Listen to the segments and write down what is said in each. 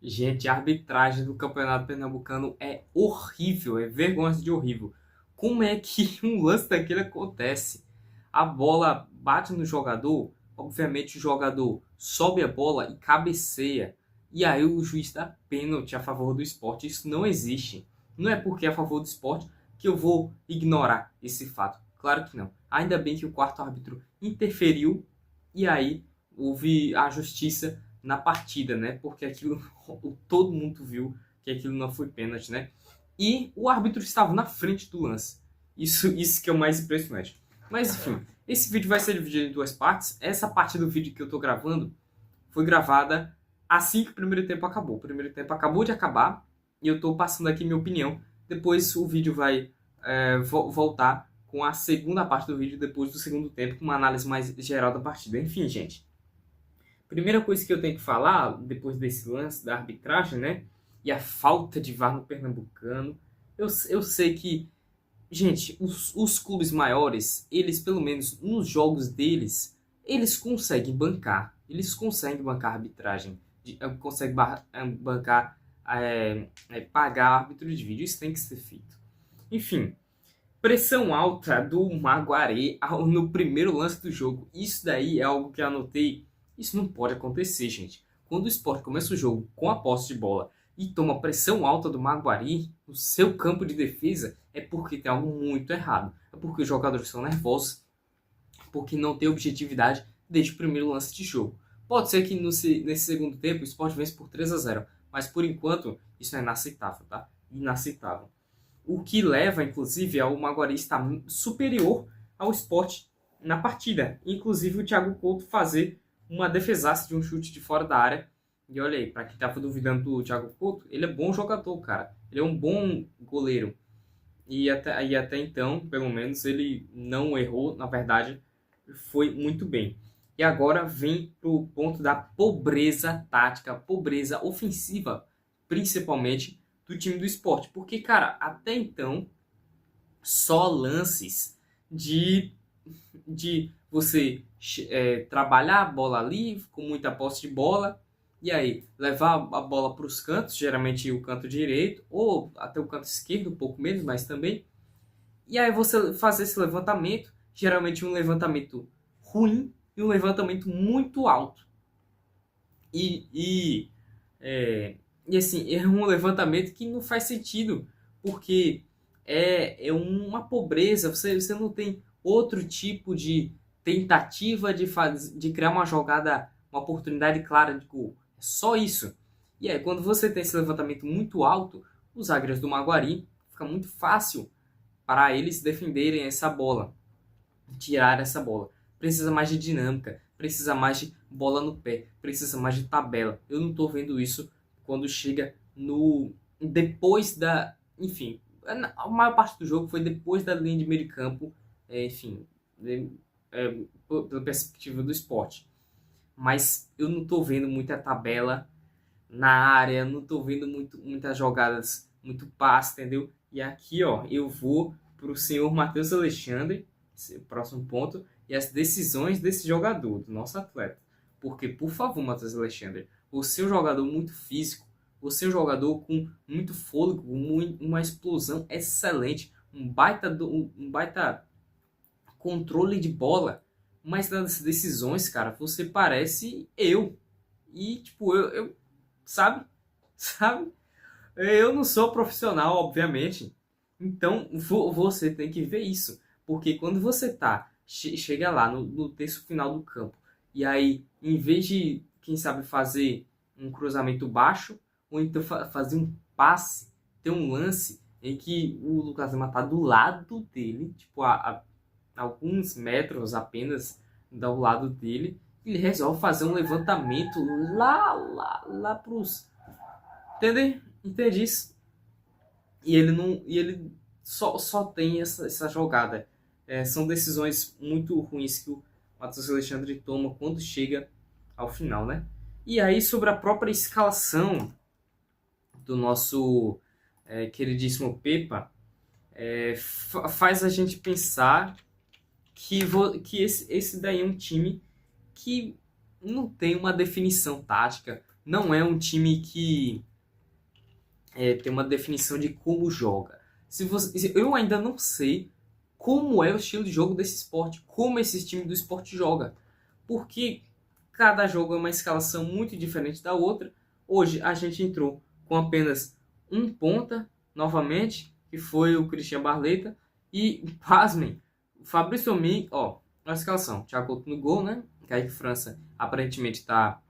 Gente, a arbitragem do Campeonato Pernambucano é horrível, é vergonha de horrível. Como é que um lance daquele acontece? A bola bate no jogador, obviamente o jogador sobe a bola e cabeceia. E aí o juiz dá pênalti a favor do esporte. Isso não existe. Não é porque é a favor do esporte que eu vou ignorar esse fato. Claro que não. Ainda bem que o quarto árbitro interferiu e aí houve a justiça na partida, né? Porque aquilo todo mundo viu que aquilo não foi pênalti, né? E o árbitro estava na frente do lance. Isso que é o mais impressionante. Mas enfim, esse vídeo vai ser dividido em duas partes. Essa parte do vídeo que eu estou gravando foi gravada assim que o primeiro tempo acabou. O primeiro tempo acabou de acabar e eu estou passando aqui minha opinião. Depois o vídeo vai voltar com a segunda parte do vídeo depois do segundo tempo, com uma análise mais geral da partida. Enfim, gente. Primeira coisa que eu tenho que falar, depois desse lance da arbitragem, né? E a falta de VAR no Pernambucano. Eu sei que, gente, os clubes maiores, eles, pelo menos nos jogos deles, eles conseguem bancar. Eles conseguem bancar a arbitragem. Conseguem bancar, pagar árbitro de vídeo. Isso tem que ser feito. Enfim, pressão alta do Maguari no primeiro lance do jogo. Isso daí é algo que eu anotei. Isso não pode acontecer, gente. Quando o Sport começa o jogo com a posse de bola e toma pressão alta do Maguari no seu campo de defesa, é porque tem algo muito errado. É porque os jogadores são nervosos, porque não tem objetividade desde o primeiro lance de jogo. Pode ser que nesse segundo tempo o Sport vence por 3-0, mas por enquanto isso é inaceitável, tá? Inaceitável. O que leva, inclusive, ao Maguari estar superior ao Sport na partida. Inclusive o Thiago Couto fazer uma defesaça de um chute de fora da área. E olha aí, para quem estava duvidando do Thiago Couto, ele é bom jogador, cara. Ele é um bom goleiro. E até então, pelo menos, ele não errou. Na verdade, foi muito bem. E agora vem pro ponto da pobreza tática, pobreza ofensiva, principalmente do time do Sport. Porque, cara, até então, só lances de, de você trabalhar a bola ali, com muita posse de bola, e aí levar a bola para os cantos, geralmente o canto direito, ou até o canto esquerdo, um pouco menos, mas também. E aí você fazer esse levantamento, geralmente um levantamento ruim e um levantamento muito alto. E, e, e assim, é um levantamento que não faz sentido, porque é uma pobreza, você não tem outro tipo de tentativa de criar uma jogada, uma oportunidade clara de gol. É só isso. E aí, quando você tem esse levantamento muito alto, os zagueiros do Maguari fica muito fácil para eles defenderem essa bola, tirar essa bola. Precisa mais de dinâmica, precisa mais de bola no pé, precisa mais de tabela. Eu não estou vendo isso quando chega no depois da, enfim, a maior parte do jogo foi depois da linha de meio de campo, enfim, pela perspectiva do esporte. Mas eu não estou vendo muita tabela na área, não estou vendo muitas jogadas, muito passe, entendeu? E aqui, ó, eu vou para o senhor Matheus Alexandre, próximo ponto, e as decisões desse jogador, do nosso atleta. Porque, por favor, Matheus Alexandre, você é um jogador muito físico, você é um jogador com muito fôlego, uma explosão excelente, um baita controle de bola, mas nas decisões, cara, você parece eu. E, tipo, sabe? Sabe? Eu não sou profissional, obviamente. Então, você tem que ver isso. Porque quando você chega lá no terço final do campo, e aí, em vez de, quem sabe, fazer um cruzamento baixo, ou então fazer um passe, ter um lance em que o Lucas Lima tá do lado dele, tipo, a alguns metros apenas do lado dele, ele resolve fazer um levantamento lá pros. Entende? Entende isso? E ele não. E ele só tem essa jogada. São decisões muito ruins que o Matheus Alexandre toma quando chega ao final, né? E aí, sobre a própria escalação do nosso queridíssimo Pepa, faz a gente pensar que esse daí é um time que não tem uma definição tática, não é um time que tem uma definição de como joga. Eu ainda não sei como é o estilo de jogo desse esporte, como esse time do esporte joga. Porque cada jogo é uma escalação muito diferente da outra. Hoje a gente entrou com apenas um ponta, novamente, que foi o Christian Barleta. E, pasmem, o Fabrício Domingues, a escalação, Thiago Couto no gol, né? Kaique França aparentemente está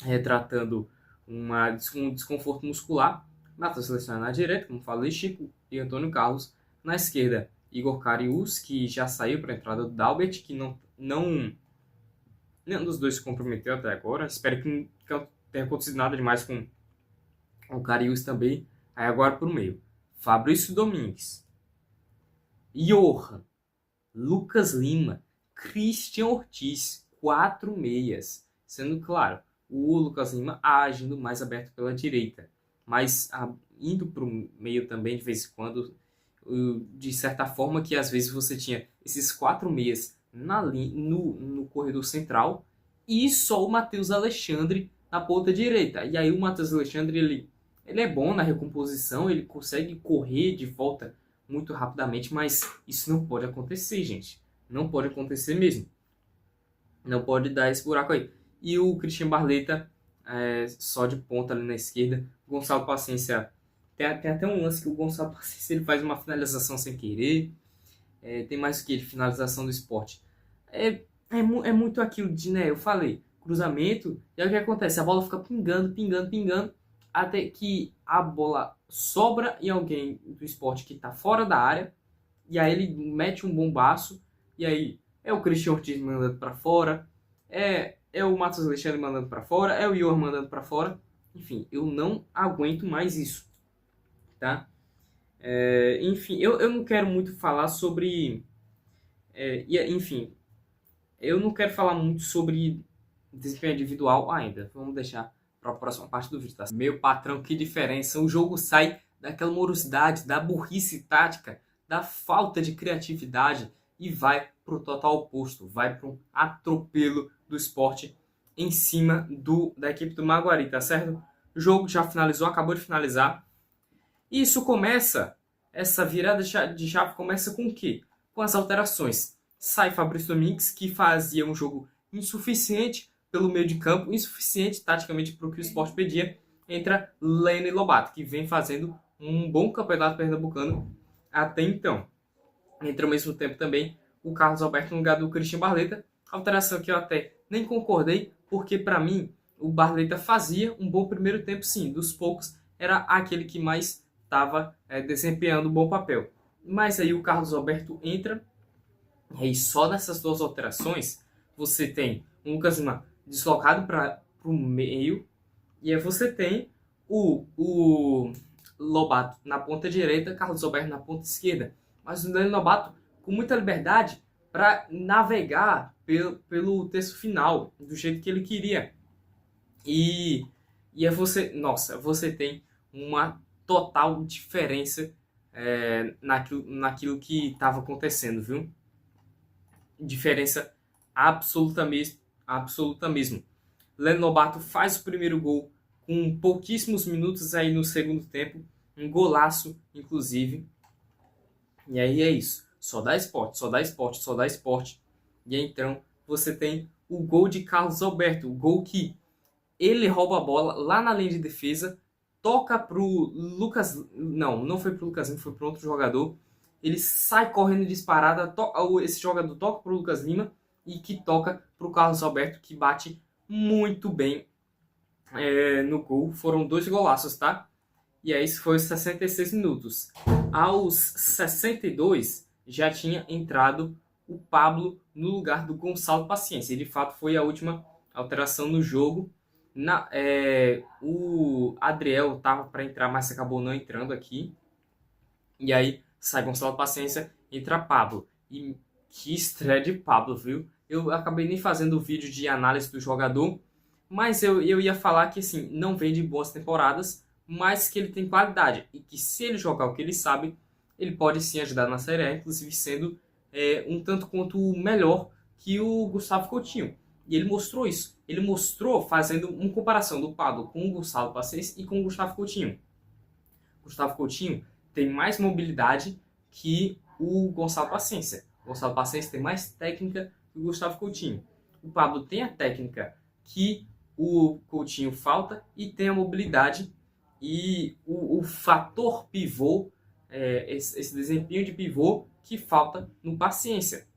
retratando um desconforto muscular. Matheus Alexandre na direita, como falei, Chico e Antônio Carlos. Na esquerda, Igor Cariús, que já saiu para a entrada do Dalbert, que nenhum dos dois se comprometeu até agora. Espero que não tenha acontecido nada demais com o Cariús também. Aí agora para o meio. Fabrício Domingues, Johan, Lucas Lima, Christian Ortiz, 4 meias. Sendo claro, o Lucas Lima agindo mais aberto pela direita, mas indo para o meio também de vez em quando, de certa forma que às vezes você tinha esses 4 meias no corredor central e só o Matheus Alexandre na ponta direita. E aí o Matheus Alexandre ele é bom na recomposição, ele consegue correr de volta muito rapidamente, mas isso não pode acontecer, gente. Não pode acontecer mesmo. Não pode dar esse buraco aí. E o Christian Barleta só de ponta ali na esquerda. O Gonçalo Paciência, tem até um lance que o Gonçalo Paciência ele faz uma finalização sem querer. Tem mais o que de finalização do esporte. É muito aquilo de, né, eu falei, cruzamento, e aí o que acontece? A bola fica pingando, até que a bola sobra em alguém do esporte que está fora da área, e aí ele mete um bombaço, e aí é o Christian Ortiz mandando para fora, é o Matheus Alexandre mandando para fora, é o Johan mandando para fora. Enfim, eu não aguento mais isso, tá? Enfim, eu não quero muito falar sobre... enfim, eu não quero falar muito sobre desempenho individual ainda. Vamos deixar para a próxima parte do vídeo, tá? Meu patrão, que diferença. O jogo sai daquela morosidade, da burrice tática, da falta de criatividade e vai para o total oposto. Vai para um atropelo do esporte em cima da equipe do Maguari, tá certo? O jogo já finalizou, acabou de finalizar. E isso começa, essa virada de chave começa com o quê? Com as alterações. Sai Fabrício Domingues, que fazia um jogo insuficiente pelo meio de campo, insuficiente taticamente para o que o Sport pedia. Entra Leno Lobato, que vem fazendo um bom campeonato pernambucano até então. Entra ao mesmo tempo também o Carlos Alberto no lugar do Christian Barleta. Alteração que eu até nem concordei, porque para mim o Barleta fazia um bom primeiro tempo, sim. Dos poucos, era aquele que mais estava desempenhando um bom papel. Mas aí o Carlos Alberto entra, e só nessas duas alterações você tem o Lucas Lima deslocado para o meio, e aí você tem o Lobato na ponta direita, Carlos Alberto na ponta esquerda. Mas o Daniel Lobato com muita liberdade para navegar pelo terço final, do jeito que ele queria. E aí você tem uma total diferença naquilo que estava acontecendo, viu? Diferença absoluta mesmo. Leno Lobato faz o primeiro gol com pouquíssimos minutos aí no segundo tempo. Um golaço, inclusive. E aí é isso. Só dá esporte. E aí, então você tem o gol de Carlos Alberto. O gol que ele rouba a bola lá na linha de defesa. Toca pro Lucas... Não foi pro Lucas Lima, foi pro outro jogador. Ele sai correndo disparada. Esse jogador toca pro Lucas Lima. E que toca pro Carlos Alberto, que bate muito bem no gol. Foram 2 golaços, tá? E aí isso foi os 66 minutos. Aos 62, já tinha entrado o Pablo no lugar do Gonçalo Paciência. E de fato foi a última alteração no jogo. O Adriel estava para entrar, mas acabou não entrando aqui. E aí sai Gonçalo Paciência, entra Pablo. E que estreia de Pablo, viu? Eu acabei nem fazendo o vídeo de análise do jogador, mas eu ia falar que assim, não vem de boas temporadas, mas que ele tem qualidade. E que se ele jogar o que ele sabe, ele pode sim ajudar na Série A, inclusive sendo um tanto quanto melhor que o Gustavo Coutinho. E ele mostrou isso. ele mostrou fazendo uma comparação do Pablo com o Gonçalo Paciência e com o Gustavo Coutinho. O Gustavo Coutinho tem mais mobilidade que o Gonçalo Paciência. O Gonçalo Paciência tem mais técnica que o Gustavo Coutinho. O Pablo tem a técnica que o Coutinho falta e tem a mobilidade e o fator pivô, esse desempenho de pivô que falta no Paciência.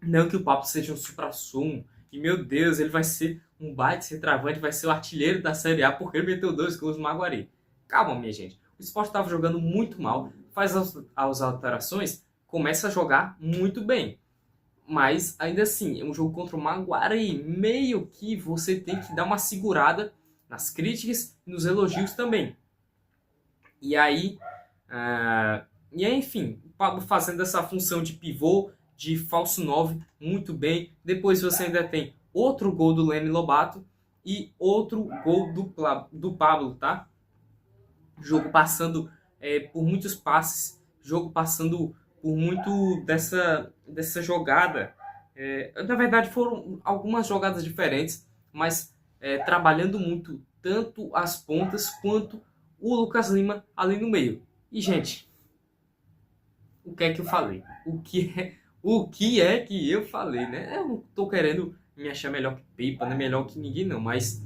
Não que o Pablo seja um supra-sumo e, meu Deus, ele vai ser um baita centroavante, vai ser o artilheiro da Série A porque ele meteu 2 gols no Maguari. Calma, minha gente. O Sport estava jogando muito mal, faz as alterações, começa a jogar muito bem. Mas, ainda assim, é um jogo contra o Maguari. Meio que você tem que dar uma segurada nas críticas e nos elogios também. E aí, enfim, o Pablo fazendo essa função de pivô, de falso 9, muito bem. Depois você ainda tem outro gol do Lenny Lobato e outro gol do Pablo, tá? Jogo passando por muitos passes, jogo passando por muito dessa jogada. Na verdade, foram algumas jogadas diferentes, mas trabalhando muito tanto as pontas quanto o Lucas Lima ali no meio. E, gente, o que é que eu falei? O que é que eu falei, né? Eu não tô querendo me achar melhor que Pepa, né? Melhor que ninguém, não. Mas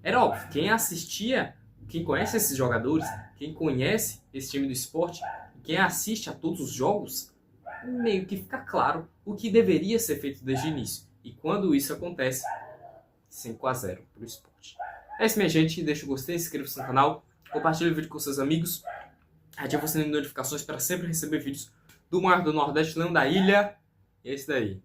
era óbvio, quem assistia, quem conhece esses jogadores, quem conhece esse time do Sport, quem assiste a todos os jogos, meio que fica claro o que deveria ser feito desde o início. E quando isso acontece, 5-0 pro Sport. É isso, minha gente. Deixa o gostei, inscreva-se no canal, compartilhe o vídeo com seus amigos, ative o sininho de notificações para sempre receber vídeos do maior do Nordeste, não da ilha. E é isso daí.